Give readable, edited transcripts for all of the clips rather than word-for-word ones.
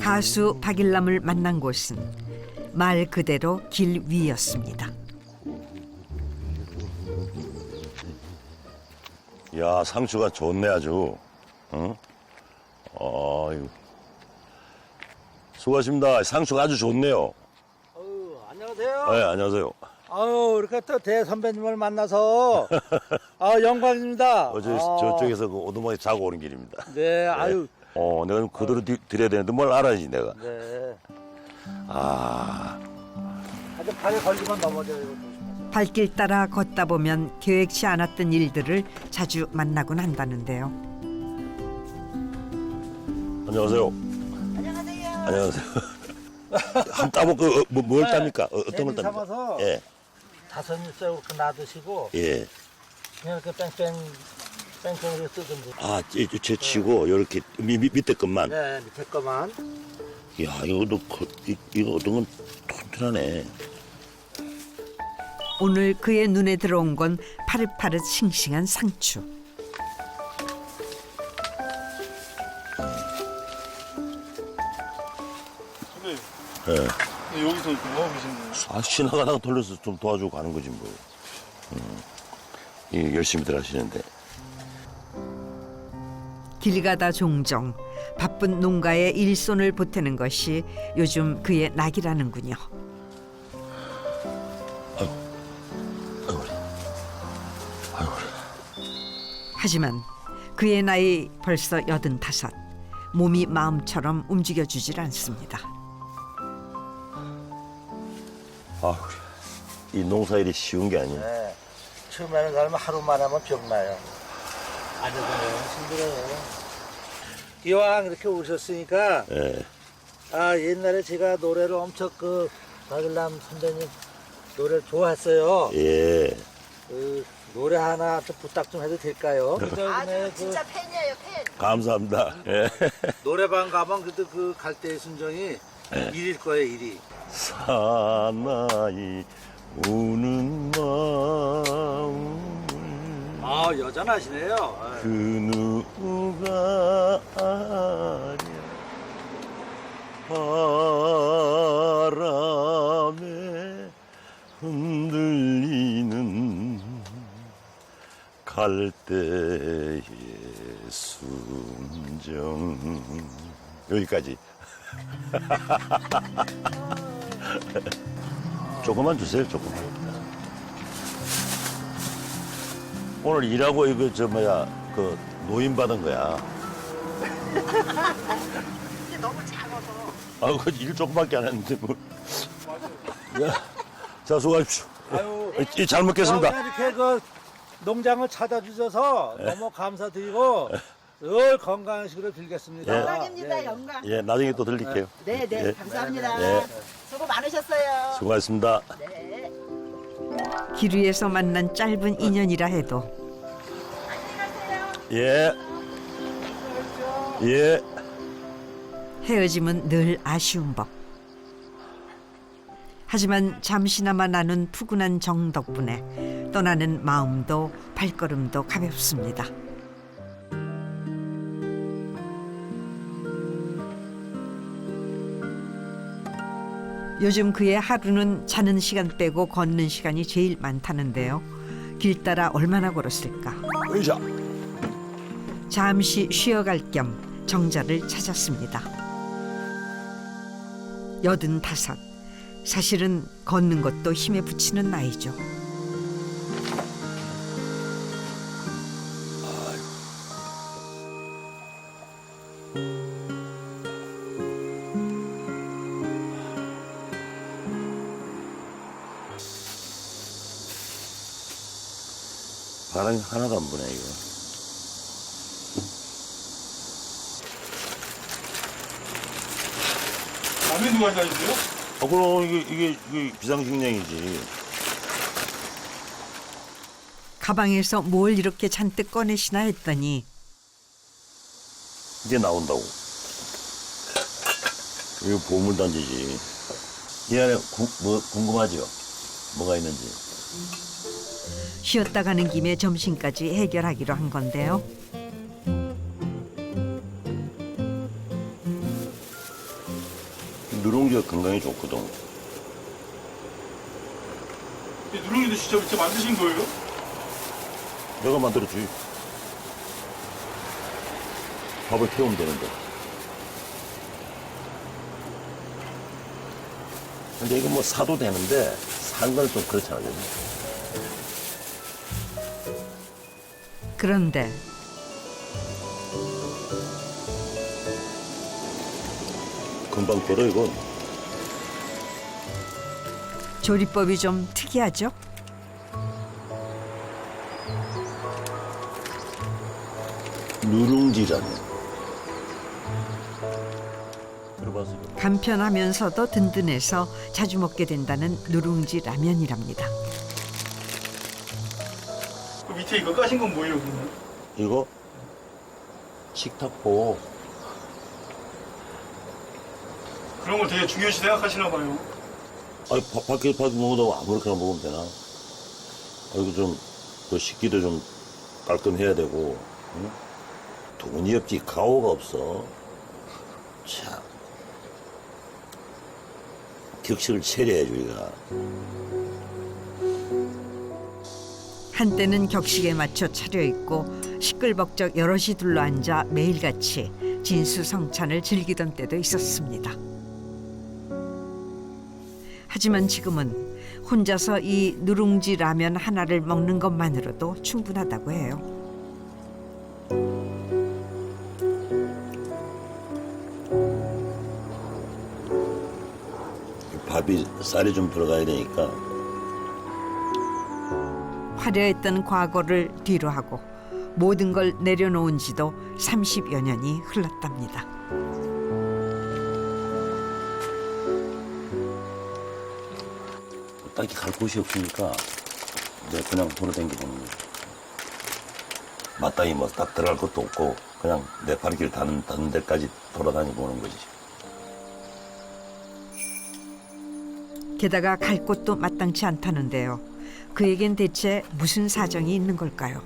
가수 박일남을 만난 곳은 말 그대로 길 위였습니다. 야, 상추가 좋네 아주. 응? 아유. 수고하십니다. 상추가 아주 좋네요. 안녕하세요. 네, 안녕하세요. 아유, 이렇게 또 대선배님을 만나서 영광입니다. 저쪽에서 그 오두막에 자고 오는 길입니다. 네, 아유. 내가 그대로 드려야 되는데 뭘 알아야지 내가. 네. 아, 아주 발에 걸리면 넘어져요. 발길 따라 걷다 보면 계획치 않았던 일들을 자주 만나곤 한다는데요. 안녕하세요. 안녕하세요. 안녕하세요. 한 따먹고 뭘 땁니까? 어떤 걸 애기 땁니까? 삼아서 예, 다섯 입술 이렇게 놔두시고 예. 그냥 이렇게 뺑뺑으로 쓰든지. 아, 제치고 이렇게 밑에 것만. 네, 밑에 거만. 야, 이거 어떤 건 튼튼하네. 오늘 그의 눈에 들어온 건 파릇파릇 싱싱한 상추. 선배님, 예. 여기서 이렇게 뭐 하고 계시는 거예요? 아, 지나가다가 돌려서 좀 도와주고 가는 거지 뭐. 열심히들 하시는데. 길 가다 종종 바쁜 농가에 일손을 보태는 것이 요즘 그의 낙이라는군요. 아이고. 하지만 그의 나이 벌써 85. 몸이 마음처럼 움직여주질 않습니다. 아, 이 농사일이 쉬운 게 아니에요. 네. 처음에는 가면 하루만 하면 병나요. 앉아서 힘들어요. 이왕 이렇게 오셨으니까 예. 옛날에 제가 노래를 엄청 박일남 선배님 노래를 좋아했어요. 예. 노래 하나 좀 부탁 좀 해도 될까요? 아주 진짜 팬이에요, 팬. 감사합니다. 예. 노래방 가면 그때 그 갈대의 순정이 일일 거예요, 일이. 사나이 우는 마음을 여자는 아시네요. 그 누가 아랴 바람에 흔들리는 갈대의 순정. 여기까지. 조금만 주세요, 조금만. 오늘 일하고 이거 그 노임 받은 거야. 근데 너무 작아서. 아, 그 일 조금밖에 안 했는데 뭐. 야, 자, 수고하십시오. 잘 먹겠습니다. 이렇게 그 농장을 찾아주셔서 너무 감사드리고 늘 건강식으로 빌겠습니다. 예. 영광입니다, 영광. 예, 나중에 또 들릴게요. 네, 네, 예. 감사합니다. 예. 수고 많으셨어요. 수고하셨습니다. 네. 길 위에서 만난 짧은 인연이라 해도 예. 예. 헤어짐은 늘 아쉬운 법. 하지만 잠시나마 나눈 푸근한 정 덕분에 떠나는 마음도 발걸음도 가볍습니다. 요즘 그의 하루는 자는 시간 빼고 걷는 시간이 제일 많다는데요. 길 따라 얼마나 걸었을까? 의자. 잠시 쉬어갈 겸 정자를 찾았습니다. 85. 사실은 걷는 것도 힘에 부치는 나이죠. 바람이 하나도 안 부네, 이거. 라면도 마셔야지요? 그럼 이게 비상식량이지. 가방에서 뭘 이렇게 잔뜩 꺼내시나 했더니 이게 나온다고. 이거 보물단지지. 이 안에 궁금하죠? 뭐가 있는지. 쉬었다 가는 김에 점심까지 해결하기로 한 건데요. 누룽지가 건강에 좋거든. 이 누룽이도 직접 만드신 거예요? 내가 만들었지. 밥을 태우면 되는데. 근데 이거 뭐 사도 되는데 산 건 좀 그렇잖아. 그죠? 그런데 금방 끓어 이건. 조리법이 좀 특이하죠? 누룽지라면. 들어봤어? 간편하면서도 든든해서 자주 먹게 된다는 누룽지 라면이랍니다. 그 밑에 이거 까신 건 뭐예요, 그러면? 이거 식탁보. 그런 걸 되게 중요시 생각하시나 봐요. 아니 밖에 먹어도 아무렇게나 먹으면 되나? 이거 좀 그 식기도 좀 깔끔해야 되고. 응? 돈이 없지 가오가 없어. 참 격식을 차려야지 우리가. 한때는 격식에 맞춰 차려입고 시끌벅적 여럿이 둘러앉아 매일같이 진수성찬을 즐기던 때도 있었습니다. 하지만 지금은 혼자서 이 누룽지 라면 하나를 먹는 것만으로도 충분하다고 해요. 밥이 쌀이 좀 들어가야 되니까. 화려했던 과거를 뒤로 하고 모든 걸 내려놓은 지도 30여 년이 흘렀답니다. 딱히 갈 곳이 없으니까 내가 그냥 돌아다니보는 거지. 마땅히 뭐 딱 들어갈 것도 없고 그냥 내 발길 닿는 데까지 돌아다니보는 거지. 게다가 갈 곳도 마땅치 않다는데요. 그에겐 대체 무슨 사정이 있는 걸까요?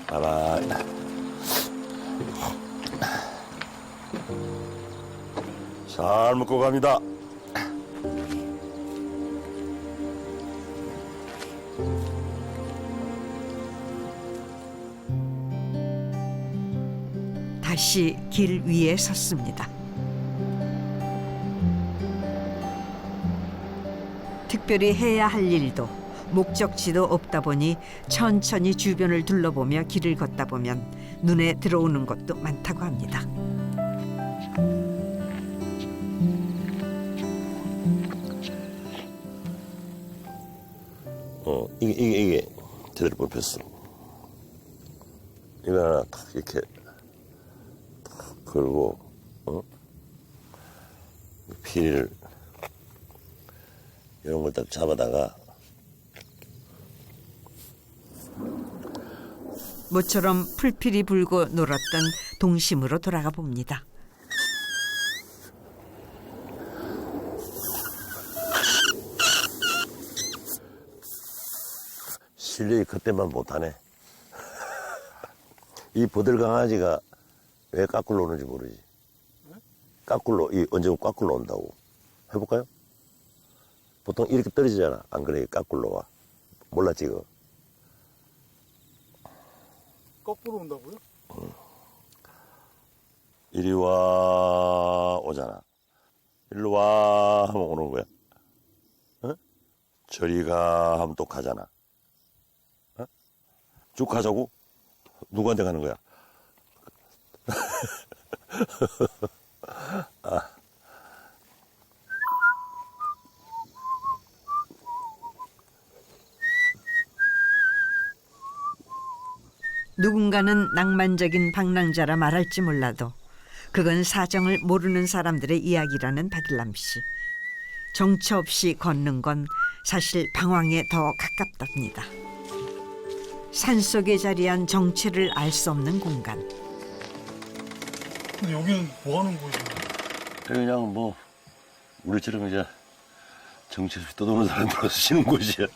봐봐. 잘 먹고 갑니다. 다시 길 위에 섰습니다. 특별히 해야 할 일도 목적지도 없다 보니 천천히 주변을 둘러보며 길을 걷다 보면 눈에 들어오는 것도 많다고 합니다. 이게 제대로 뽑혔어. 이거 하나 탁 이렇게 탁 걸고, 피를 이런 걸 딱 잡아다가 모처럼 풀필이 불고 놀았던 동심으로 돌아가 봅니다. 실력이 그때만 못하네. 이 보들 강아지가 왜 까꿀로 오는지 모르지. 까꿀로, 언제 까꿀로 온다고. 해볼까요? 보통 이렇게 떨어지잖아. 안 그래? 까꿀로 와. 몰랐지, 이거? 거꾸로 온다고요? 이리 와, 오잖아. 일로 와, 하면 오는 거야. 어? 저리 가, 하면 또 가잖아. 어? 쭉 가자고? 누구한테 가는 거야? 누군가는 낭만적인 방랑자라 말할지 몰라도 그건 사정을 모르는 사람들의 이야기라는 박일남 씨. 정처 없이 걷는 건 사실 방황에 더 가깝답니다. 산속에 자리한 정체를 알 수 없는 공간. 근데 여기는 뭐 하는 곳이에요? 그냥 뭐 우리처럼 이제 정치 없이 떠도는 사람들로 쉬는 곳이야.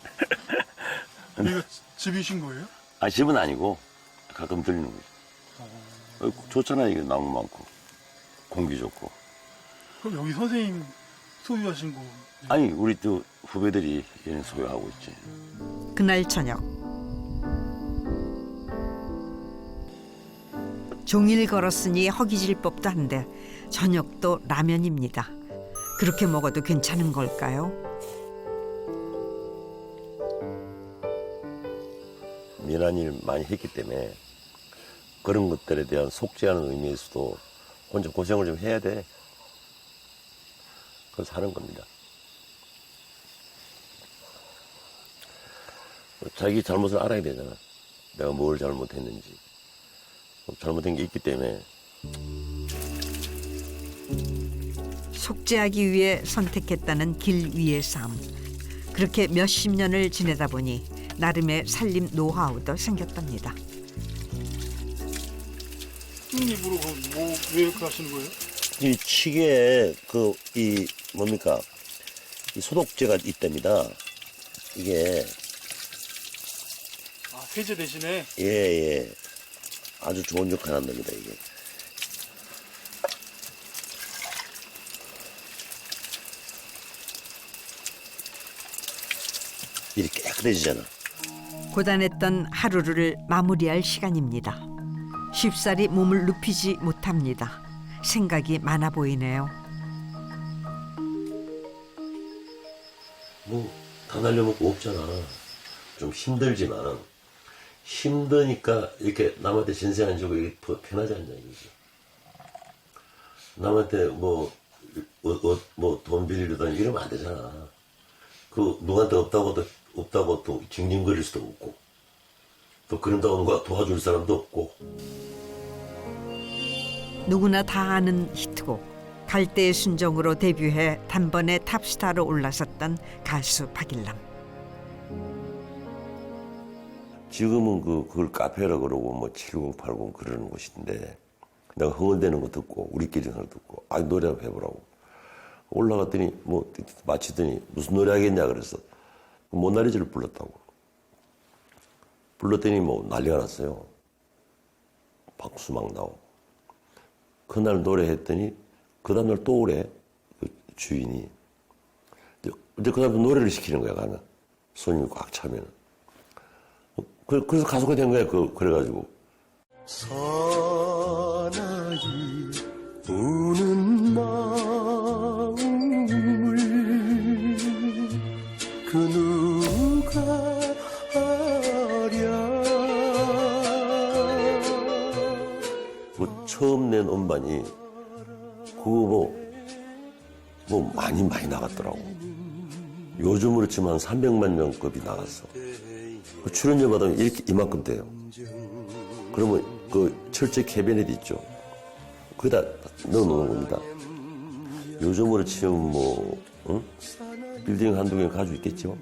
여기가 집이신 거예요? 아, 집은 아니고 가끔 들리는 거죠. 좋잖아요. 이게 나무 많고 공기 좋고. 그럼 여기 선생님 소유하신 거. 아니, 우리 또 후배들이 얘는 소유하고 있지. 그날 저녁 종일 걸었으니 허기질 법도 한데 저녁도 라면입니다. 그렇게 먹어도 괜찮은 걸까요? 미안한 일 많이 했기 때문에 그런 것들에 대한 속죄하는 의미에서도 혼자 고생을 좀 해야 돼. 그래서 하는 겁니다. 자기 잘못을 알아야 되잖아. 내가 뭘 잘못했는지. 잘못된 게 있기 때문에. 속죄하기 위해 선택했다는 길 위의 삶. 그렇게 몇십 년을 지내다 보니 나름의 살림 노하우도 생겼답니다. 입으로 왜 이렇게 하시는 거예요? 이 치계에 뭡니까? 이 소독제가 있답니다. 이게, 아, 세제 대신에? 예. 아주 좋은 역할을 한답니다, 이게. 이렇게 깨끗해지잖아. 고단했던 하루를 마무리할 시간입니다. 쉽사리 몸을 눕히지 못합니다. 생각이 많아 보이네요. 다 날려먹고 없잖아. 좀 힘들지만 힘드니까 이렇게 남한테 전세 안 주고 이렇게 편하지 않냐 이거지. 남한테 돈 빌리려다니 이러면 안 되잖아. 그 누구한테 없다고 또 징징거릴 수도 없고 또 그런다고 누가 도와줄 사람도 없고. 누구나 다 아는 히트곡 갈대의 순정으로 데뷔해 단번에 탑스타로 올라섰던 가수 박일남. 지금은 그걸 카페라 그러고 7080 그러는 곳인데 내가 흥얼대는 거 듣고 우리끼리 는 듣고 노래 한번 해보라고 올라갔더니 마치더니 무슨 노래 하겠냐 그래서 모나리자를 불렀더니 난리가 났어요. 박수 막 나오고. 그날 노래했더니 그 다음날 또 오래 그 주인이 이제 그 다음에 노래를 시키는 거야. 가면 손님이 꽉 차면 그래서 가수가 된 거야. 그래가지고 사나이 우는 마음을 그 누가 알랴. 처음 낸 음반이 그거 많이 나갔더라고. 요즘으로 치면 한 300만 명급이 나갔어. 그 출연료 받으면 이만큼 돼요. 그러면 그 철제 캐비넷 있죠. 거기다 넣어놓는 겁니다. 요즘으로 치면 빌딩 한두 개 가지고 있겠죠.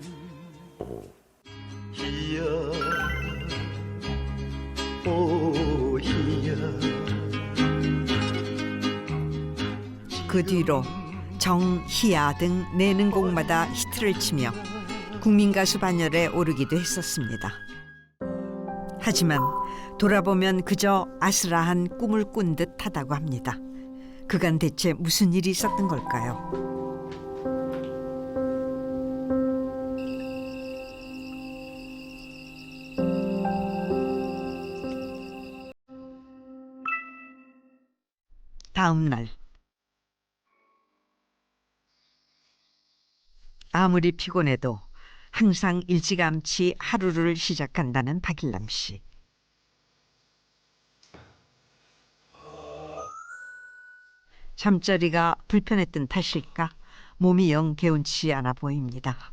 이야, 오이야. 그 뒤로 정, 희야 등 내는 곡마다 히트를 치며 국민가수 반열에 오르기도 했었습니다. 하지만 돌아보면 그저 아슬아한 꿈을 꾼 듯하다고 합니다. 그간 대체 무슨 일이 있었던 걸까요? 다음 날 아무리 피곤해도 항상 일찌감치 하루를 시작한다는 박일남 씨. 잠자리가 불편했던 탓일까 몸이 영 개운치 않아 보입니다.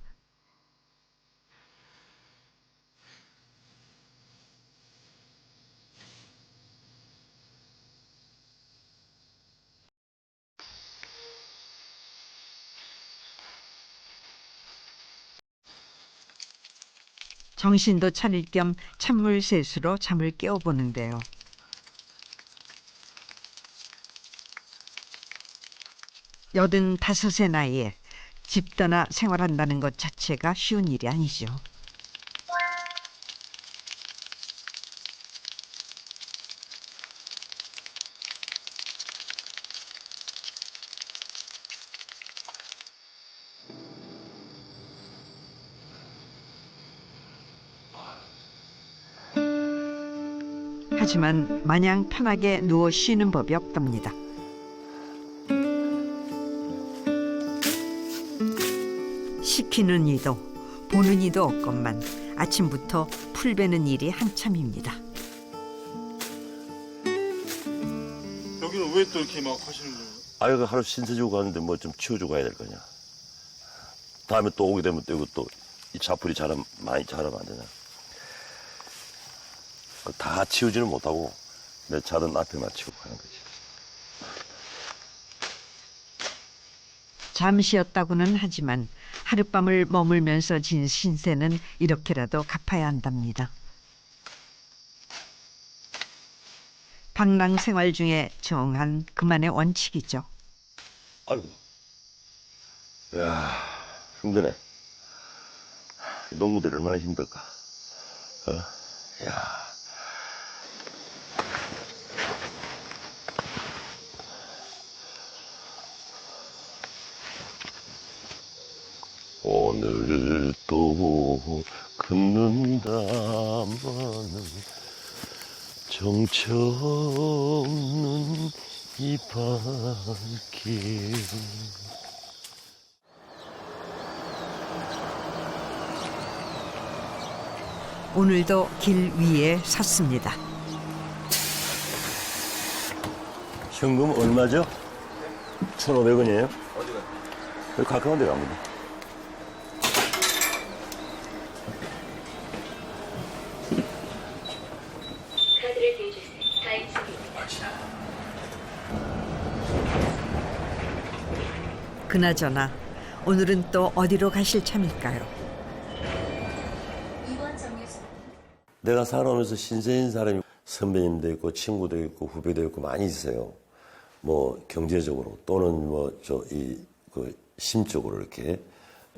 정신도 차릴 겸 찬물 세수로 잠을 깨워보는데요. 85의 나이에 집 떠나 생활한다는 것 자체가 쉬운 일이 아니죠. 하지만 마냥 편하게 누워 쉬는 법이 없답니다. 시키는 이도 보는 이도 없건만 아침부터 풀 베는 일이 한참입니다. 여기는 왜 또 이렇게 막 하시는 거예요? 아이가 하루 신세 주고 가는데 뭐 좀 치워주고 가야 될 거냐. 다음에 또 오게 되면 또 이것도 이 자풀이 많이 자라면 안 되냐. 다 치우지는 못하고 내 자른 앞에만 치우고 가는 거지. 잠시였다고는 하지만 하룻밤을 머물면서 진 신세는 이렇게라도 갚아야 한답니다. 방랑 생활 중에 정한 그만의 원칙이죠. 아이고. 야, 힘드네. 이 농부들이 얼마나 힘들까. 야. 오늘도 걷는다마는 정처 없는 이 밤길. 오늘도 길 위에 섰습니다. 현금 얼마죠? 1,500원이에요? 어디가? 여기 가까운 데 갑니다. 카드를 대주세요. 다행스럽습니다. 그나저나 오늘은 또 어디로 가실 참일까요? 이번 정류소 내가 살아오면서 신세인 사람이 선배님도 있고 친구도 있고 후배도 있고 많이 있어요. 뭐 경제적으로 또는 뭐 그 심적으로 이렇게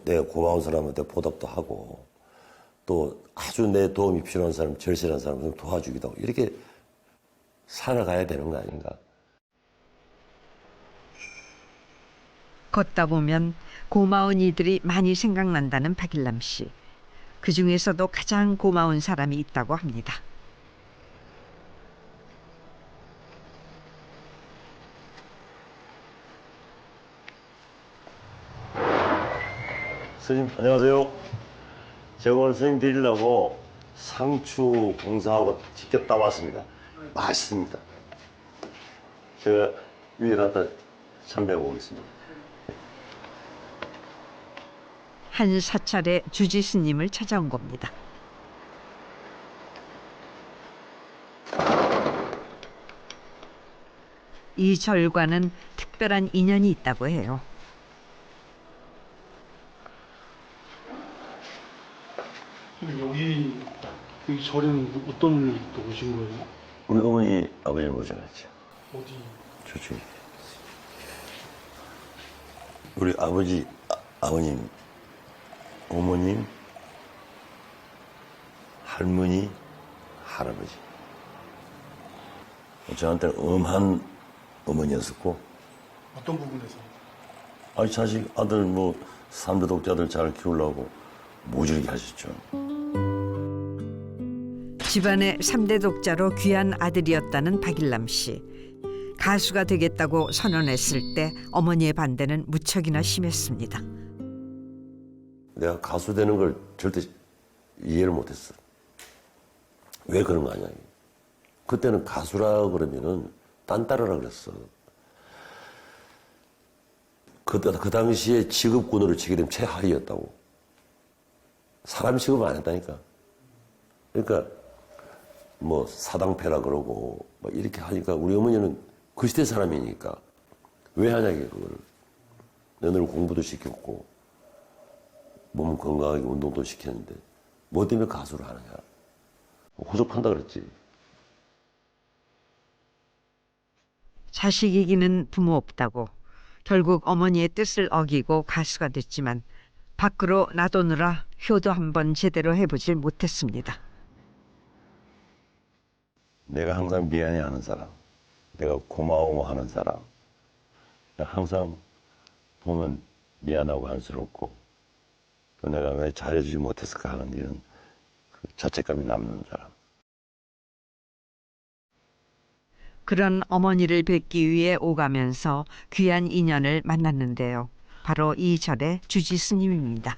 내가 고마운 사람한테 보답도 하고 또 아주 내 도움이 필요한 사람, 절실한 사람을 도와주기도 하고 이렇게 살아가야 되는 거 아닌가. 걷다 보면 고마운 이들이 많이 생각난다는 박일남 씨. 그 중에서도 가장 고마운 사람이 있다고 합니다. 스님 안녕하세요. 제가 오늘 스님 드리려고 상추 공사하고 직접 따왔습니다. 맛있습니다. 제가 위에 갖다 참배하고 오겠습니다. 한 사찰의 주지 스님을 찾아온 겁니다. 이 절과는 특별한 인연이 있다고 해요. 여기 절에는 어떤 분이 또 오신 거예요? 우리 어머니 아버지를 모셔갔죠. 어디? 저쪽에. 우리 아버지, 아버님, 어머님, 할머니, 할아버지. 저한테는 엄한 어머니였었고, 어떤 부분에서? 아니 자식 아들 뭐 3대 독자들 잘 키우려고 모질게 하셨죠. 집안의 3대 독자로 귀한 아들이었다는 박일남 씨. 가수가 되겠다고 선언했을 때 어머니의 반대는 무척이나 심했습니다. 내가 가수 되는 걸 절대 이해를 못했어. 왜 그런 거 아니야. 그때는 가수라 그러면은 딴따라라 그랬어. 그 당시에 직업군으로 치게 되면 최하위였다고. 사람 취급을 안 했다니까. 그러니까 뭐 사당패라 그러고 뭐 이렇게 하니까 우리 어머니는 그 시대 사람이니까 왜 하냐 이게 그걸. 너는 공부도 시켰고 몸 건강하게 운동도 시켰는데 뭐 때문에 가수를 하느냐. 호적한다 그랬지. 자식 이기는 부모 없다고 결국 어머니의 뜻을 어기고 가수가 됐지만 밖으로 나도느라 효도 한번 제대로 해보질 못했습니다. 내가 항상 미안해하는 사람, 내가 고마워하는 사람, 항상 보면 미안하고 안쓰럽고 또 내가 왜 잘해주지 못했을까 하는 이런 그 자책감이 남는 사람. 그런 어머니를 뵙기 위해 오가면서 귀한 인연을 만났는데요. 바로 이 절의 주지 스님입니다.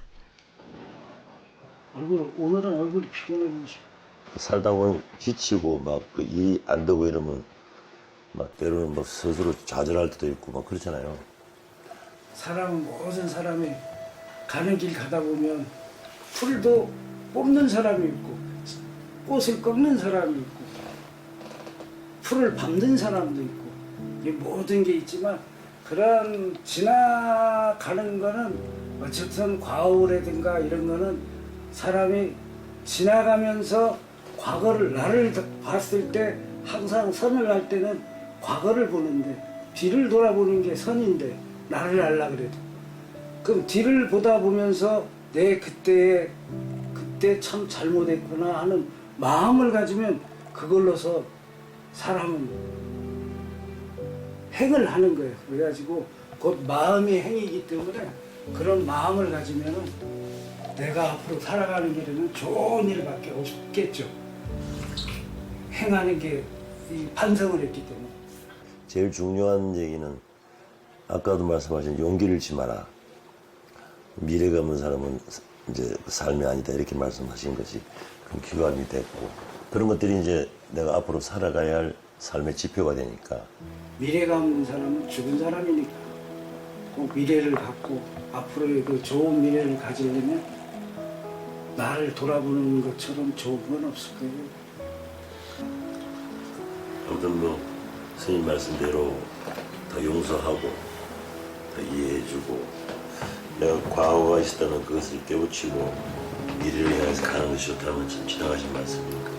오늘은 얼굴이 피곤해 보이시. 살다 보면 지치고 막 일 안 되고 이러면 막 때로는 막 스스로 좌절할 때도 있고 막 그렇잖아요. 사람은 모든 사람이 가는 길 가다 보면 풀도 뽑는 사람이 있고 꽃을 꺾는 사람이 있고 풀을 밟는 사람도 있고 이 모든 게 있지만 그런 지나가는 거는 어쨌든 과오라든가 이런 거는 사람이 지나가면서 과거를 나를 봤을 때 항상 선을 할 때는 과거를 보는데 뒤를 돌아보는 게 선인데 나를 알라 그래도 그럼 뒤를 보다 보면서 내 그때 참 잘못했구나 하는 마음을 가지면 그걸로서 사람은 행을 하는 거예요. 그래가지고 곧 마음이 행이기 때문에 그런 마음을 가지면은 내가 앞으로 살아가는 길에는 좋은 일밖에 없겠죠. 행하는 게 이 반성을 했기 때문에. 제일 중요한 얘기는 아까도 말씀하신 용기를 잃지 마라. 미래가 없는 사람은 이제 삶이 아니다 이렇게 말씀하신 것이 큰 귀감이 됐고 그런 것들이 이제 내가 앞으로 살아가야 할 삶의 지표가 되니까 미래가 없는 사람은 죽은 사람이니까 꼭 미래를 갖고 앞으로의 그 좋은 미래를 가지려면 나를 돌아보는 것처럼 좋은 건 없을 거예요. 아무튼 뭐 스님 말씀대로 더 용서하고 더 이해해주고 내가 과거가 있었다면 그것을 깨우치고 미래를 향해서 가는 것이 좋다면 참 지나가신 말씀이니까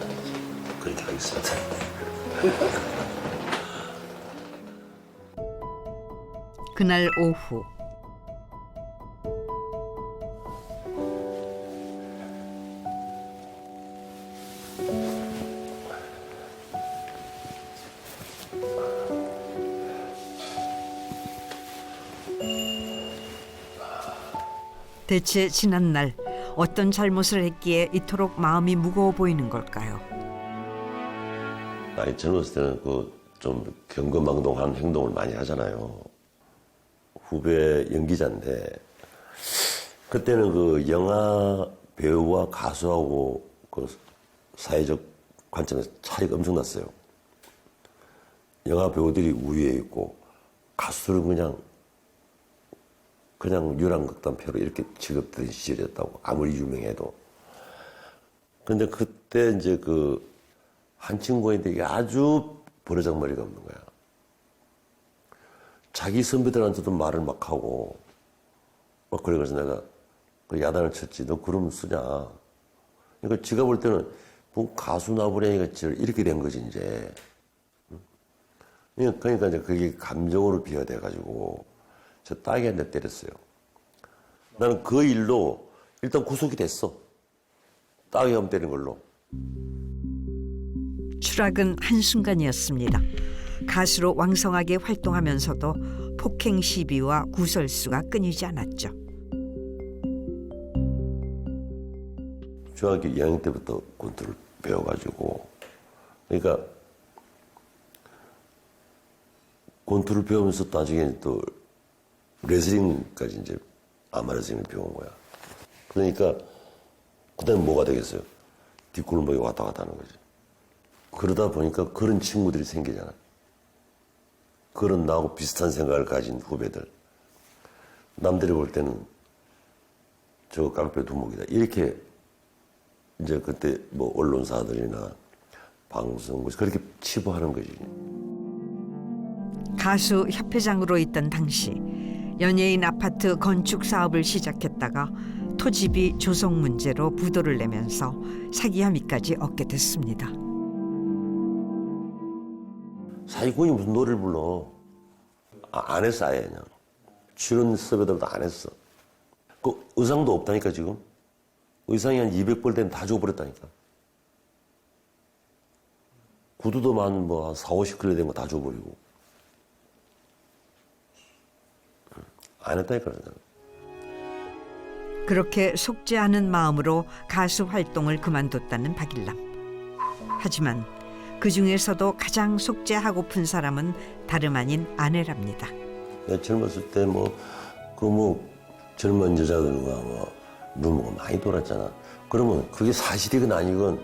그렇게 하겠습니다. 그날 오후 대체 지난날 어떤 잘못을 했기에 이토록 마음이 무거워 보이는 걸까요? 나이 젊었을 때는 그 좀 경거망동한 행동을 많이 하잖아요. 후배 연기자인데 그때는 그 영화 배우와 가수하고 그 사회적 관점에서 차이가 엄청났어요. 영화 배우들이 우위에 있고 가수들은 그냥 유랑극단표로 이렇게 취급되는 시절이었다고 아무리 유명해도. 근데 그때 이제 그 한 친구가 있는데 이게 아주 버르장머리가 없는 거야. 자기 선배들한테도 말을 막 하고 막 그래. 그래서 내가 그 야단을 쳤지. 너 그러면 쓰냐. 그러니까 지가 볼 때는 뭐 가수 나부랭이가 이렇게 된 거지 이제. 그러니까 이제 그게 감정으로 비화돼가지고 저 딸기한테 때렸어요. 나는 그 일로 일단 구속이 됐어. 딸기 한 때린 걸로. 추락은 한순간이었습니다. 가수로 왕성하게 활동하면서도 폭행 시비와 구설수가 끊이지 않았죠. 중학교 2학년 때부터 권투를 배워가지고 그러니까 권투를 배우면서 나중에 또 레슬링까지 이제 아마레슬링을 배운 거야. 그러니까 그다음에 뭐가 되겠어요? 뒷골목에 왔다 갔다 하는 거지. 그러다 보니까 그런 친구들이 생기잖아. 그런 나하고 비슷한 생각을 가진 후배들. 남들이 볼 때는 저거 깡패 두목이다. 이렇게 이제 그때 뭐 언론사들이나 방송국 그렇게 치부하는 거지. 가수 협회장으로 있던 당시 연예인 아파트 건축 사업을 시작했다가 토지비 조성 문제로 부도를 내면서 사기 혐의까지 얻게 됐습니다. 사기꾼이 무슨 노래를 불러. 안 했어 아예 그냥. 출연 섭외들도 안 했어. 그 의상도 없다니까 지금. 의상이 한 200벌 되면 다 줘버렸다니까. 구두도만 뭐 한 4, 50컬레 된 거 다 줘버리고. 안 했다니까. 그렇게 속지 않은 마음으로 가수 활동을 그만뒀다는 박일남. 하지만 그 중에서도 가장 속죄하고픈 사람은 다름 아닌 아내랍니다. 내가 젊었을 때 젊은 여자들과 눈목 많이 돌았잖아. 그러면 그게 사실이건 아니건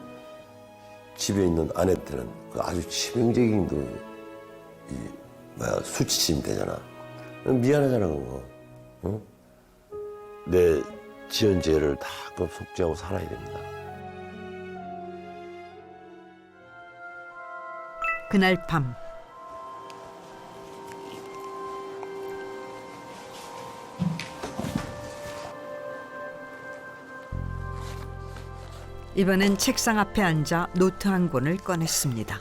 집에 있는 아내한테는 아주 치명적인 수치심이 되잖아. 미안하잖아, 그거. 응? 내 지은 죄를 다 속죄하고 살아야 됩니다. 그날 밤 이번엔 책상 앞에 앉아 노트 한 권을 꺼냈습니다.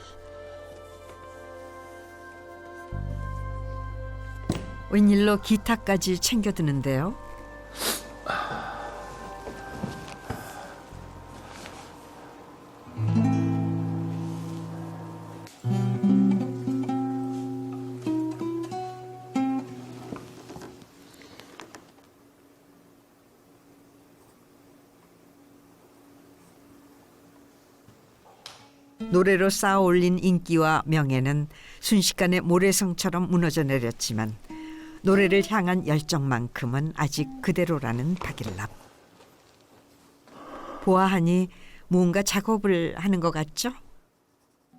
웬일로 기타까지 챙겨드는데요. 노래로 쌓아 올린 인기와 명예는 순식간에 모래성처럼 무너져 내렸지만 노래를 향한 열정만큼은 아직 그대로라는 박일남. 보아하니 뭔가 작업을 하는 것 같죠?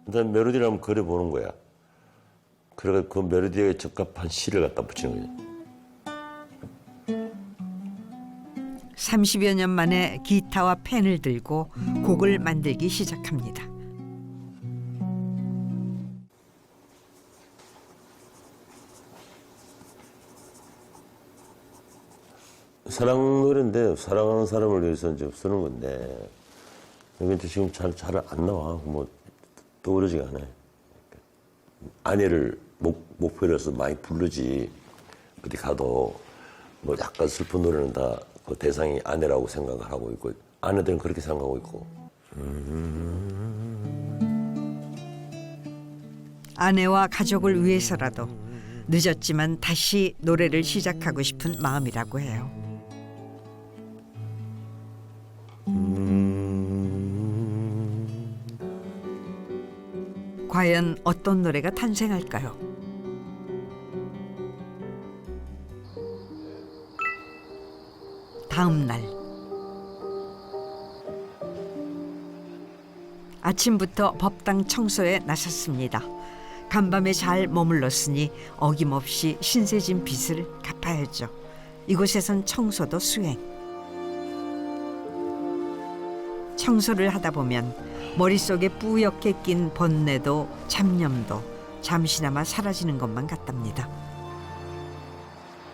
일단 멜로디를 한번 그려보는 거야. 그래서 그 멜로디에 적합한 시를 갖다 붙이는 거지. 30여 년 만에 기타와 펜을 들고 곡을 만들기 시작합니다. 사랑 노래인데 사랑하는 사람을 위해서 이제 쓰는 건데 이게 지금 잘 안 나와. 떠오르지가 않아요. 아내를 목표로 해서 많이 부르지. 어디 가도 약간 슬픈 노래는 다 그 대상이 아내라고 생각을 하고 있고 아내들은 그렇게 생각하고 있고. 아내와 가족을 위해서라도 늦었지만 다시 노래를 시작하고 싶은 마음이라고 해요. 과연 어떤 노래가 탄생할까요? 다음 날 아침부터 법당 청소에 나섰습니다. 간밤에 잘 머물렀으니 어김없이 신세진 빚을 갚아야죠. 이곳에선 청소도 수행. 청소를 하다 보면 머릿속에 뿌옇게 낀 번뇌도 잡념도 잠시나마 사라지는 것만 같답니다.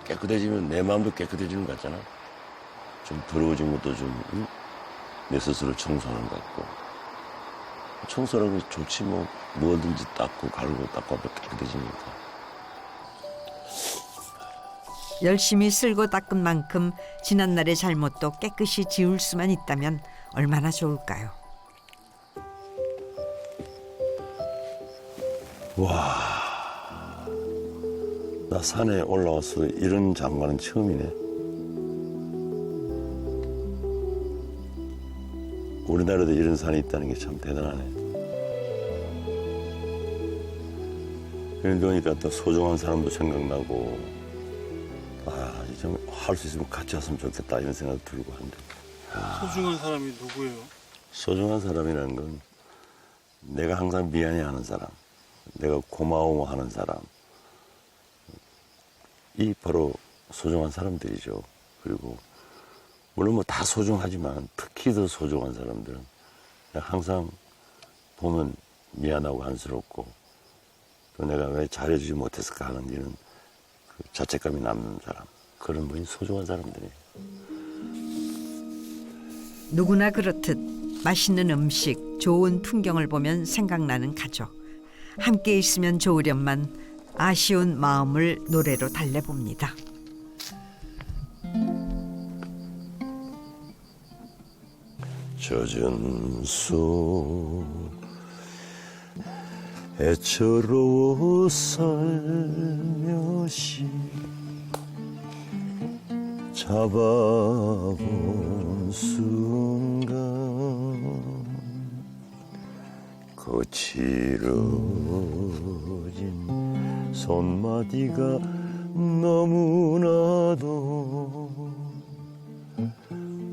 깨끗해지면 내 마음도 깨끗해지는 것 같잖아. 좀 더러워진 것도 좀 내 스스로 청소하는 것 같고. 청소라는 게 좋지 뭐든지 닦고 갈고 닦고 하면 깨끗해지니까. 열심히 쓸고 닦은 만큼 지난날의 잘못도 깨끗이 지울 수만 있다면 얼마나 좋을까요? 나 산에 올라와서 이런 장관은 처음이네. 우리나라도 이런 산이 있다는 게 참 대단하네. 그러니까 또 소중한 사람도 생각나고 좀 할 수 있으면 같이 왔으면 좋겠다 이런 생각도 들고 한데. 소중한 사람이 누구예요? 소중한 사람이라는 건 내가 항상 미안해하는 사람, 내가 고마워하는 사람, 이 바로 소중한 사람들이죠. 그리고 물론 다 소중하지만 특히 더 소중한 사람들은 항상 보면 미안하고 안쓰럽고 또 내가 왜 잘해주지 못했을까 하는 이런 그 자책감이 남는 사람, 그런 분이 소중한 사람들이에요. 누구나 그렇듯 맛있는 음식, 좋은 풍경을 보면 생각나는 가족. 함께 있으면 좋으련만 아쉬운 마음을 노래로 달래봅니다. 젖은 수 애처로워 살며시 잡아본 순간 거칠어진 손마디가 너무나도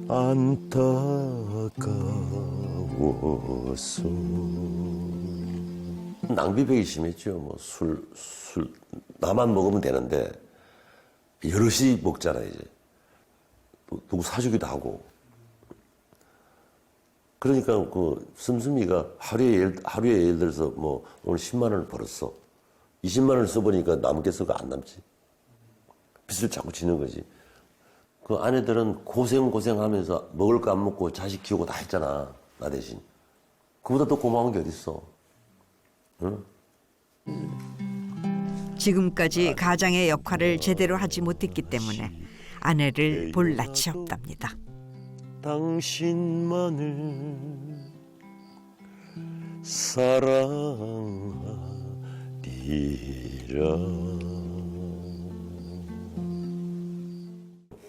안타까웠어. 낭비벽이 심했죠. 뭐 술 나만 먹으면 되는데 여럿이 먹잖아요. 이제 또 누구 사주기도 하고. 그러니까 그 씀씀이가 하루에 예를 들어서 뭐 오늘 10만 원을 벌었어. 20만 원을 써보니까 남겠어가 안 남지. 빚을 자꾸 지는 거지. 그 아내들은 고생하면서 먹을 거 안 먹고 자식 키우고 다 했잖아. 나 대신. 그보다 더 고마운 게 어딨어. 응? 지금까지 가장의 역할을 제대로 하지 못했기 때문에 아내를 볼 낯이 없답니다. 당신만을 사랑하리라.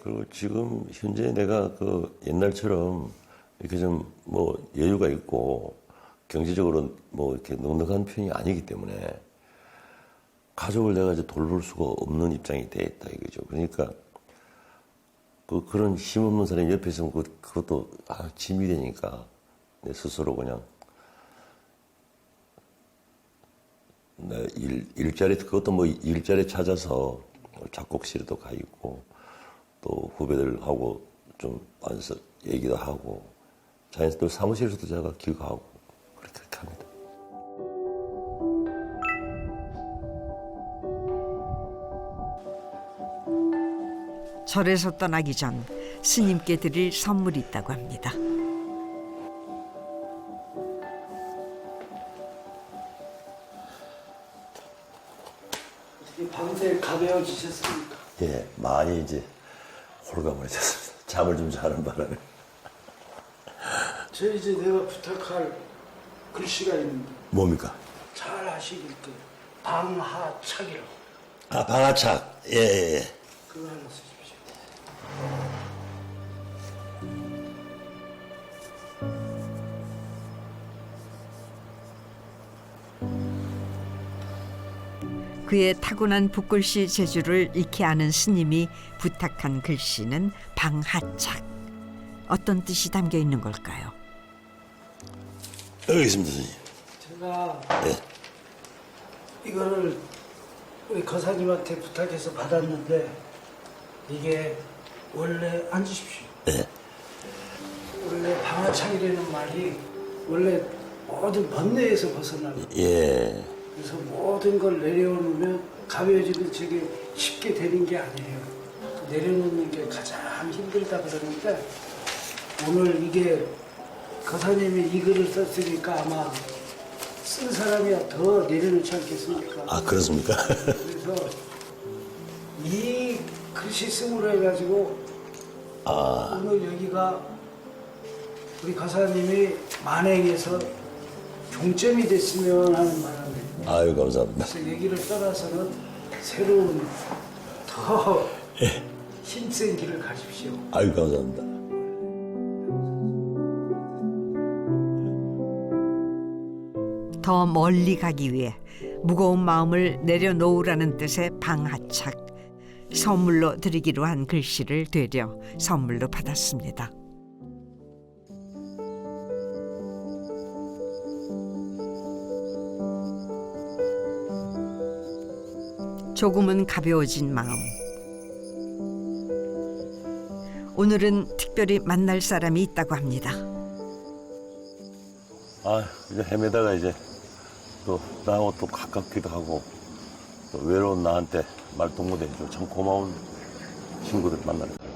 그리고 지금 현재 내가 그 옛날처럼 이렇게 좀 뭐 여유가 있고 경제적으로 뭐 이렇게 넉넉한 편이 아니기 때문에 가족을 내가 이제 돌볼 수가 없는 입장이 돼 있다 이거죠. 그러니까 그런 힘없는 사람이 옆에 있으면 그것도 짐이 되니까 내 스스로 그냥 내 일자리 그것도 뭐 일자리 찾아서 작곡실에도 가 있고 또 후배들하고 좀 만나서 얘기도 하고 자연스레 사무실에서도 제가 기거하고 그렇게 합니다. 절에서 떠나기 전 스님께 드릴 선물이 있다고 합니다. 밤새 가벼워지셨습니까? 예, 많이 이제 홀가분해졌습니다. 잠을 좀 자는 바람에. 저 이제 내가 부탁할 글씨가 있는데 뭡니까? 잘 아시길 그 방하착이라고 방아착. 예. 그거 하나 쓰십시오. 그의 타고난 붓글씨 재주를 익히 아는 스님이 부탁한 글씨는 방하착. 어떤 뜻이 담겨 있는 걸까요? 여기 있습니다, 선생님. 제가 네. 이거를 우리 거사님한테 부탁해서 받았는데 이게 원래 앉으십시오. 네. 원래 방아착이라는 말이 원래 모든 번뇌에서 벗어나고 예. 그래서 모든 걸 내려놓으면 가벼워지고 저게 쉽게 되는 게 아니에요. 내려놓는 게 가장 힘들다 그러는데 오늘 이게 거사님이 이 글을 썼으니까 아마 쓴 사람이 더 내려놓지 않겠습니까? 그렇습니까? 그래서 이 글씨 쓰므로 해가지고 오늘 여기가 우리 거사님이 만행에서 종점이 됐으면 하는 바람에 아유, 감사합니다. 그래서 여기를 떠나서는 새로운 더 힘센 길을 가십시오. 아유, 감사합니다. 더 멀리 가기 위해 무거운 마음을 내려놓으라는 뜻의 방하착. 선물로 드리기로 한 글씨를 되려 선물로 받았습니다. 조금은 가벼워진 마음. 오늘은 특별히 만날 사람이 있다고 합니다. 이제 헤매다가 이제 또 나하고 또 가깝기도 하고 또 외로운 나한테 말동무도 해주고 참 고마운 친구들 만나는 거예요.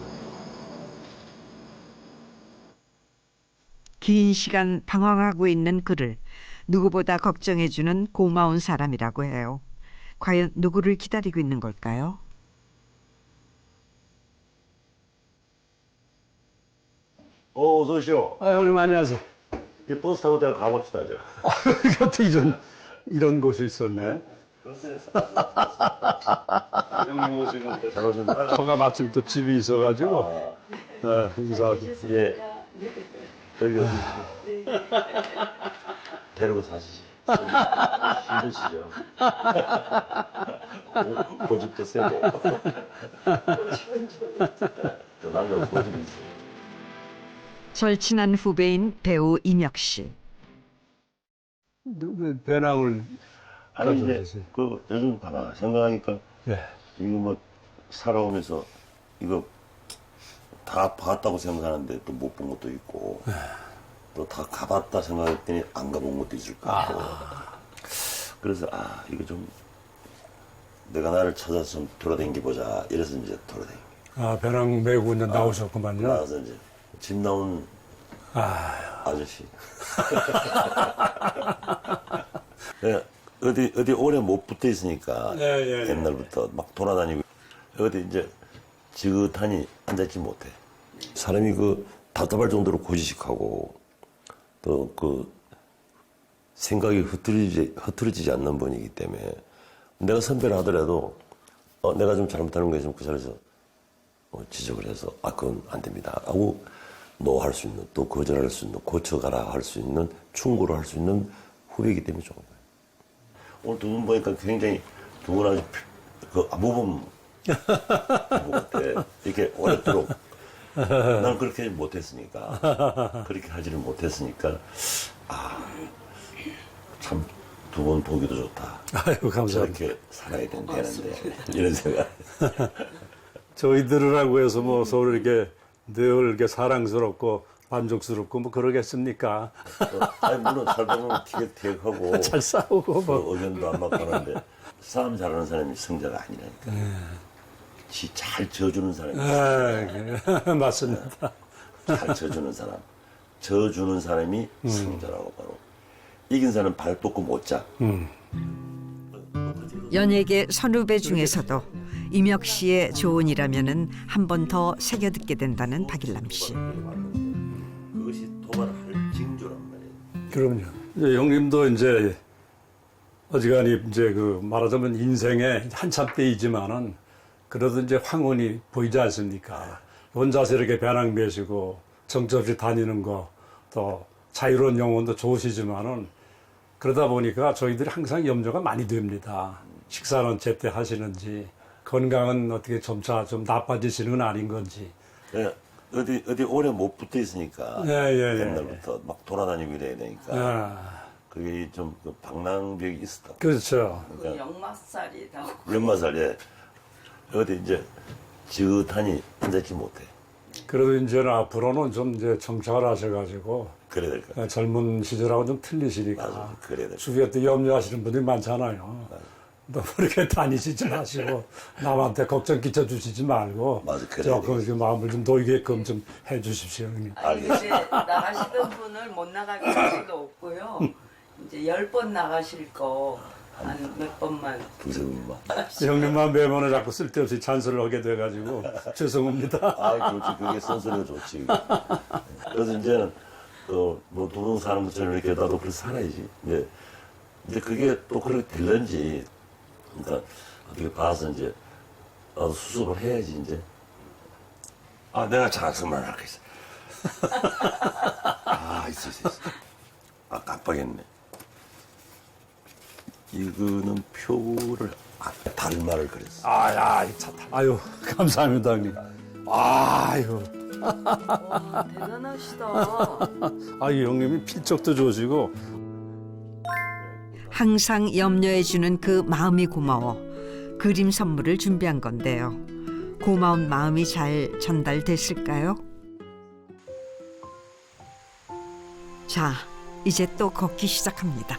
긴 시간 방황하고 있는 그를 누구보다 걱정해주는 고마운 사람이라고 해요. 과연 누구를 기다리고 있는 걸까요? 어서 오시오. 형님 안녕하세요. 이 버스 타고 내가 가봅시다, 이제. 어떻게 이런 곳이 있었네. 형님 오시는데. 잘 오셨습니다. 저가 마침 또 집이 있어가지고 인사하고. 예. 여기 어디 데리고 사시지. 힘드시죠. 고집도 세고. 또 남자 고집이 있어. 절친한 후배인 배우 임혁 씨. 배낭을 아니 이제 가져가세요. 그 요즘 봐봐 생각하니까 예. 이거 뭐 살아오면서 이거 다 봤다고 생각하는데 또 못 본 것도 있고 또 다 가봤다 생각했더니 안 가본 것도 있을 것 같고 그래서 이거 좀 내가 나를 찾아서 좀 돌아다니 보자 이래서 이제 돌아다니 배낭 메고 이제 나오셨구만요. 나와서 이제 집 나온 아저씨 예, 어디 오래 못 붙어 있으니까 예. 옛날부터 막 돌아다니고 어디 이제 지긋하니 앉아있지 못해. 사람이 그 답답할 정도로 고지식하고 또 그 생각이 흐트러지지 않는 분이기 때문에 내가 선배를 하더라도 내가 좀 잘못하는 거 있으면 그 자리에서 지적을 해서 그건 안 됩니다 하고 노할 수 있는 또 거절할 수 있는 고쳐가라 할 수 있는 충고를 할 수 있는 후배이기 때문에 좋은 거예요. 오늘 두 분 보니까 굉장히 두 분 아주 모범 부부 같아. 이렇게 오랫도록 난 그렇게 못했으니까 그렇게 하지를 못했으니까 참 두 분 보기도 좋다. 아유, 감사합니다. 저렇게 살아야 되는데 이런 생각. 저희들이라고 해서 뭐 서로 이렇게 늘 이렇게 사랑스럽고 만족스럽고 뭐 그러겠습니까? 물론 살다 보면 티격태격하고 잘 싸우고 뭐. 의견도 안 맞고 하는데 싸움 잘하는 사람이 승자가 아니라니까. 잘 져주는 사람이 맞습니다. 잘 져주는 사람. 져주는 사람이 승자라고 바로. 이긴 사람은 발 뻗고 못 자. 연예계 선후배 중에서도 임혁 씨의 조언이라면은 한 번 더 새겨 듣게 된다는 박일남 씨. 그것이 도발할 징조란 말이에요. 그럼요. 이제 형님도 이제 어지간히 이제 그 말하자면 인생의 한참 때이지만은 그래도 이제 황혼이 보이지 않습니까? 혼자서 이렇게 배낭 메시고 정처없이 다니는 거 또 자유로운 영혼도 좋으시지만은 그러다 보니까 저희들이 항상 염려가 많이 됩니다. 식사는 제때 하시는지 건강은 어떻게 점차 좀 나빠지시는 건 아닌 건지. 예, 어디 오래 못 붙어 있으니까 예. 옛날부터 막 돌아다니고 이래야 되니까 그게 좀 그 방랑벽이 있었다. 그렇죠. 그 역마살이라고. 연마살 어디 이제 지긋하니 앉아있지 못해. 그래도 이제는 앞으로는 좀 이제 정착을 하셔가지고 그래야 될 것 같아. 젊은 시절하고 좀 틀리시니까 맞아, 그래야 될 것 같아. 주위에 또 염려하시는 분들이 많잖아요. 너무 이렇게 다니시지 마시고 남한테 걱정 끼쳐주시지 말고 맞아, 그래야 조금 이렇게 마음을 좀 놓이게끔 좀 해주십시오, 형님. 아니 이제 나가시던 분을 못 나가게 할 수도 없고요. 이제 10번 나가실 거 한 몇 번만. 두세 분만. 형님만 매번에 자꾸 쓸데없이 잔소리를 하게 돼가지고 죄송합니다. 좋지. 그게 선수가 좋지. 그래서 이제는 뭐 도동 사는 것처럼 이렇게 나도 그렇게 살아야지. 이제 그게 또 그렇게 될런지. 그러니까 어떻게 봐서 이제 수습을 해야지 이제. 내가 장학생만 할 거 있어. 있어. 깜빡했네. 이거는 표를 달말을 그랬어. 아유, 감사합니다, 형님. 아유. 와 대단하시다. 형님이 필적도 좋으시고. 항상 염려해주는 그 마음이 고마워 그림 선물을 준비한 건데요. 고마운 마음이 잘 전달됐을까요? 자, 이제 또 걷기 시작합니다.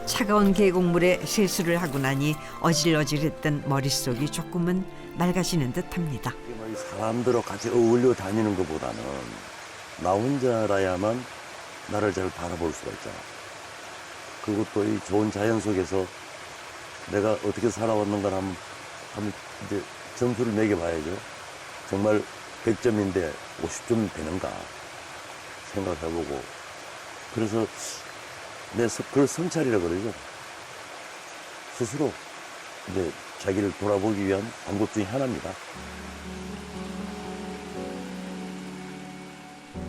차가운 계곡물에 세수를 하고 나니 어질어질했던 머릿속이 조금은 맑아지는 듯합니다. 사람들하고 같이 어울려 다니는 것보다는 나 혼자라야만 나를 잘 바라볼 수가 있잖아. 그리고 또 이 좋은 자연 속에서 내가 어떻게 살아왔는가 하면 이제 점수를 매겨봐야죠. 정말 100점인데 50점이 되는가 생각해보고. 그래서 그걸 성찰이라고 그러죠. 스스로 이제 자기를 돌아보기 위한 방법 중에 하나입니다.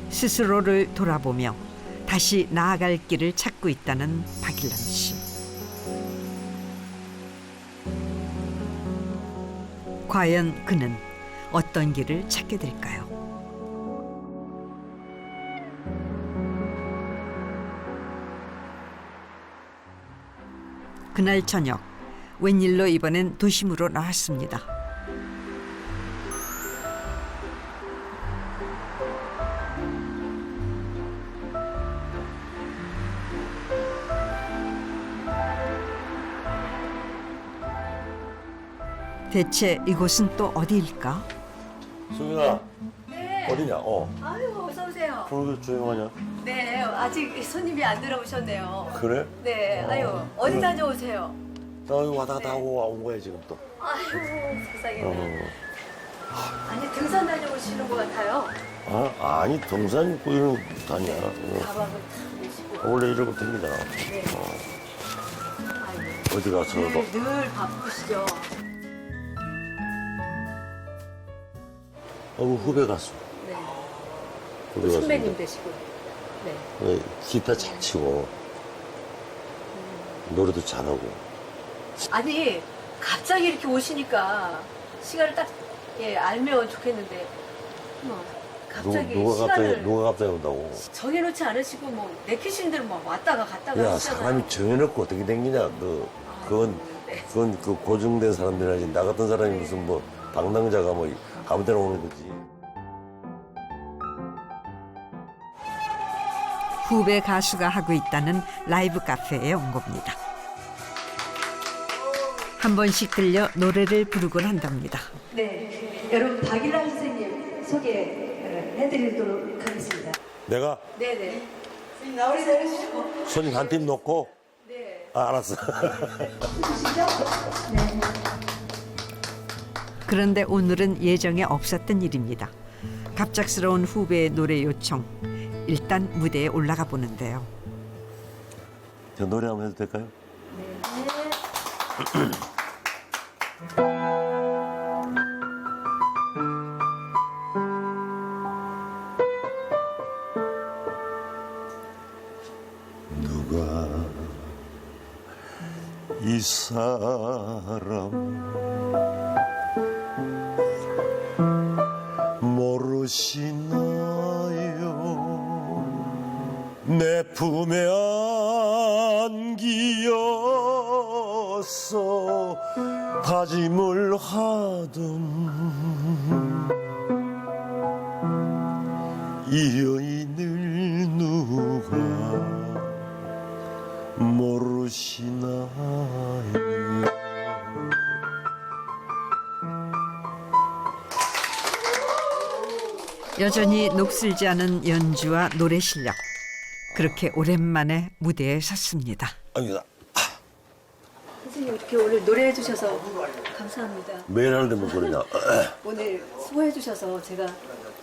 스스로를 돌아보며 다시 나아갈 길을 찾고 있다는 박일남 씨. 과연 그는 어떤 길을 찾게 될까요? 그날 저녁, 웬일로 이번엔 도심으로 나왔습니다. 대체 이곳은 또 어디일까? 수민아, 네. 어디냐? 아유, 어서 오세요. 그러게 조용하냐? 네, 아직 손님이 안 들어오셨네요. 그래? 네, 아유, 어디 다녀오세요? 나 여기 왔다 갔다 하고 온 거야, 지금 또. 아유, 세상에. 아니, 등산 다녀오시는 것 같아요. 아니, 등산 입고 이런 거 다니야. 가방을 탁 메시고. 원래 이러고 다니잖아. 네. 아이고, 어디 가서도. 늘 바쁘시죠? 후배 가수. 네. 후배 가수. 선배님 되시고. 네. 기타 잘 치고, 노래도 잘하고. 아니, 갑자기 이렇게 오시니까 시간을 딱 알면 좋겠는데, 갑자기 시간을 누가 갑자기 온다고? 정해놓지 않으시고 뭐 내키신 대로 막 왔다가 갔다가 야, 하시잖아요. 사람이 정해놓고 어떻게 댕기냐. 그건 그 고정된 사람들이지. 나 같은 사람이 무슨 뭐, 방랑자가 뭐, 아무 데나 오는 거지. 후배 가수가 하고 있다는 라이브 카페에 온 겁니다. 한 번씩 들려 노래를 부르곤 한답니다. 네, 여러분 박일남 선생님 소개해드리도록 하겠습니다. 내가 네네. 나오시죠. 손님 한 팀 놓고? 네. 알았어. 그런데 오늘은 예정에 없었던 일입니다. 갑작스러운 후배의 노래 요청. 일단 무대에 올라가 보는데요. 저 노래 한번 해도 될까요? 누가 이 사람 모르시나요? 내 품에 안기어서 다짐을 하던 이 여인을 누가 모르시나요? 여전히 녹슬지 않은 연주와 노래 실력. 그렇게 오랜만에 무대에 섰습니다. 아니다. 선생님 이렇게 오늘 노래해 주셔서 감사합니다. 매일 하는데 뭐 그러냐. 오늘 수고해 주셔서 제가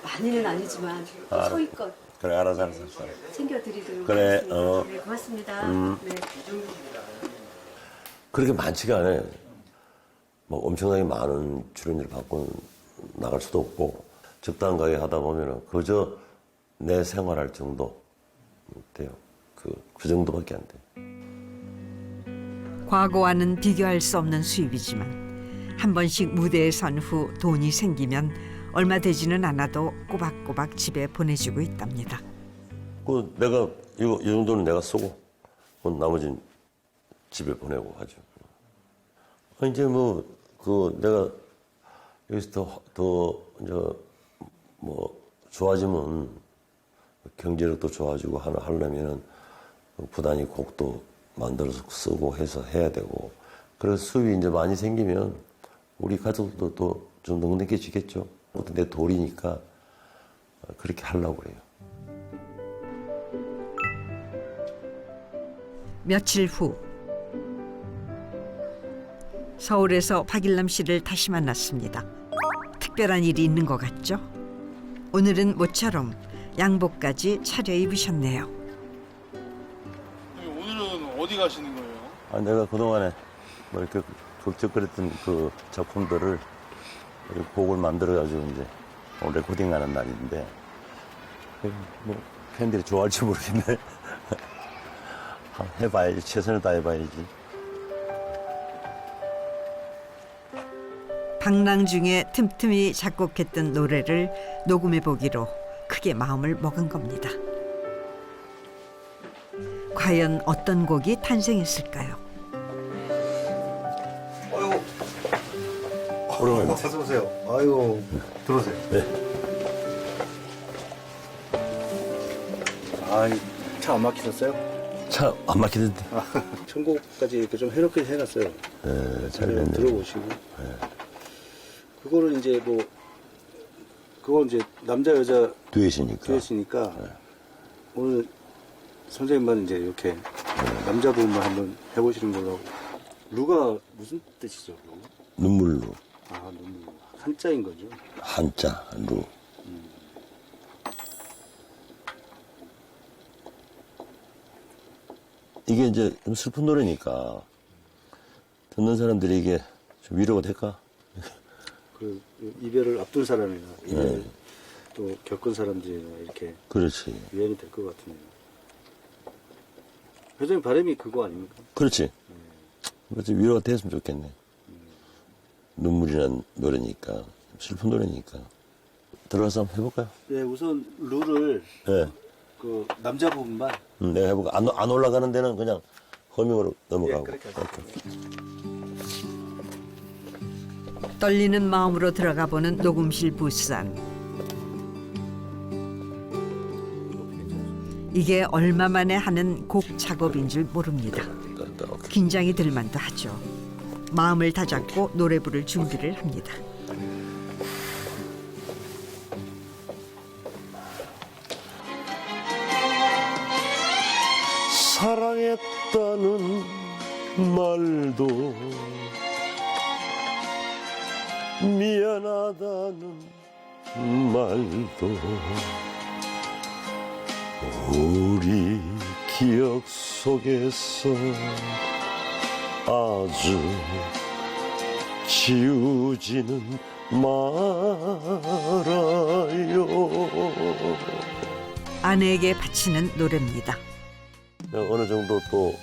많이는 아니지만 소위껏 그래, 알았어. 챙겨드리도록 그래, 하겠습니다. 네, 고맙습니다. 네. 그렇게 많지가 않아요. 뭐 엄청나게 많은 출연료를 받고 나갈 수도 없고 적당하게 하다 보면은 그저 내 생활할 정도 돼요. 그 정도밖에 안 돼. 과거와는 비교할 수 없는 수입이지만 한 번씩 무대에 선 후 돈이 생기면 얼마 되지는 않아도 꼬박꼬박 집에 보내주고 있답니다. 내가 이 정도는 내가 쓰고 나머지는 집에 보내고 하죠. 이제 내가 여기서 더 좋아지면 경제력도 좋아지고 하려면은 부단히 곡도 만들어서 쓰고 해서 해야 되고 그래서 수입이 이제 많이 생기면 우리 가족도 또 좀 넉넉해지겠죠. 내 돌이니까 그렇게 하려고 그래요. 며칠 후 서울에서 박일남 씨를 다시 만났습니다. 특별한 일이 있는 것 같죠? 오늘은 모처럼 양복까지 차려입으셨네요. 오늘은 어디 가시는 거예요? 내가 그동안에 이렇게 걱정거렸던 그 작품들을 곡을 만들어가지고 이제 오늘 레코딩하는 날인데 뭐 팬들이 좋아할지 모르겠네. 해봐야지. 최선을 다해봐야지. 방랑 중에 틈틈이 작곡했던 노래를 녹음해 보기로 크게 마음을 먹은 겁니다. 과연 어떤 곡이 탄생했을까요? 오랜만에 어서 오세요. 아이고, 들어오세요. 네. 차 안 막히셨어요? 차 안 막히던데. 천곡까지 이렇게 좀 해놓게 해놨어요. 네, 잘 됐네. 들어보시고. 그거를 이제 뭐, 그건 이제 남자, 여자 듀엣이니까. 듀엣이니까 오늘 선생님만 이제 이렇게 남자 부분만 한번 해보시는 걸로 하고. 루가 무슨 뜻이죠? 루? 눈물로. 아, 눈물. 한자인 거죠? 한자, 루. 이게 이제 좀 슬픈 노래니까 듣는 사람들이 이게 좀 위로가 될까? 그 이별을 앞둔 사람이나 이별을 또 겪은 사람들이나 이렇게 그렇지. 위안이 될 것 같으네요. 회장님 바람이 그거 아닙니까? 그렇지. 그렇지. 위로가 됐으면 좋겠네. 눈물이란 노래니까, 슬픈 노래니까. 들어가서 한번 해볼까요? 네, 우선 룰을 네. 그 남자 부분만 내가 해볼까? 안 올라가는 데는 그냥 허밍으로 넘어가고. 그렇게 하죠. 떨리는 마음으로 들어가 보는 녹음실 부산. 이게 얼마 만에 하는 곡 작업인 줄 모릅니다. 긴장이 들 만도 하죠. 마음을 다잡고 노래 부를 준비를 합니다. 사랑했다는 말도 미안하다는 말도 우리 기억 속에서 아주 지우지는 말아요. 아내에게 바치는 노래입니다. 어느 정도 또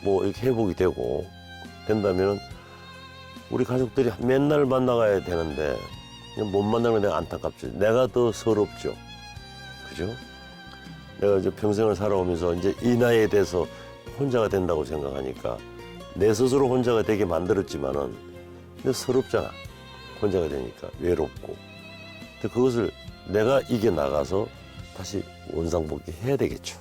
뭐 이렇게 회복이 되고 된다면은 우리 가족들이 맨날 만나가야 되는데 못 만나는 게 내가 안타깝죠. 내가 더 서럽죠. 그죠? 내가 이제 평생을 살아오면서 이제 이 나이에 대해서 혼자가 된다고 생각하니까 내 스스로 혼자가 되게 만들었지만은 근데 서럽잖아. 혼자가 되니까 외롭고. 근데 그것을 내가 이겨 나가서 다시 원상복귀 해야 되겠죠.